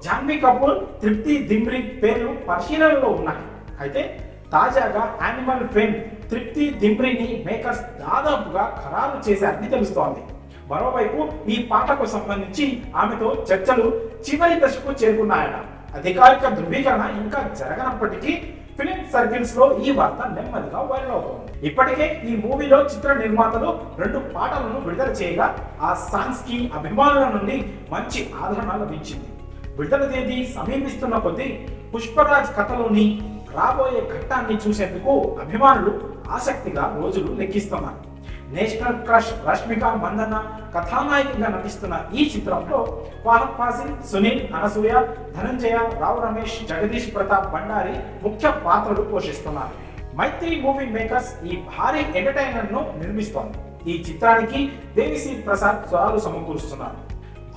జాన్వీ కపూర్, తృప్తి దిమ్రీ పేర్లు పరిశీలనలో ఉన్నాయి. అయితే తాజాగా యానిమల్ ఫేమ్ తృప్తి దిమ్రీని మేకర్స్ దాదాపుగా ఖరారు చేశారని తెలుస్తోంది. మరోవైపు ఈ పాటకు సంబంధించి ఆమెతో చర్చలు చివరి దశకు చేరుకున్నాయట. అధికారిక ధృవీకరణ ఇంకా జరగనప్పటికీ ఫిలిం సర్కిల్స్ లో ఈ వార్త నెమ్మదిగా వైరల్ అవుతోంది. ఇప్పటికే ఈ మూవీలో చిత్ర నిర్మాతలు 2 పాటలను విడుదల చేయగా ఆ సాంగ్స్ కి అభిమానుల నుండి మంచి ఆదరణ లభించింది. విడుదల తేదీ సమీపిస్తున్న కొద్దీ పుష్పరాజ్ కథలోని రాబోయే ఘట్టాన్ని చూసేందుకు అభిమానులు ఆసక్తిగా రోజులు లెక్కిస్తున్నారు. నేషనల్ క్రష్ రష్మిక మందన్న కథానాయికగా నటిస్తున్న ఈ చిత్రంలో ఫహద్ ఫాసిల్, సునీల్, అనసూయ, ధనంజయ, రావు రమేష్, జగదీష్ ప్రతాప్ భండారి ముఖ్య పాత్రలు పోషిస్తున్నారు. మైత్రి మూవీ మేకర్స్ ఈ భారీ ఎంటర్టైనర్ ను నిర్మిస్తోంది. ఈ చిత్రానికి దేవిశ్రీ ప్రసాద్ స్వరాలు సమకూరుస్తున్నారు.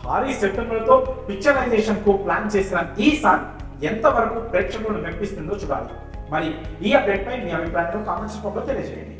భారీ సెప్టెంబర్తో పిక్చరైజేషన్ కు ప్లాన్ చేసిన ఈ సాంగ్ ఎంతవరకు ప్రేక్షకులను మెప్పిస్తుందో చూడాలి. మరి ఈ అప్డేట్ పై మీ అభిప్రాయాలను కామెంట్స్ రూపంలో తెలియజేయండి.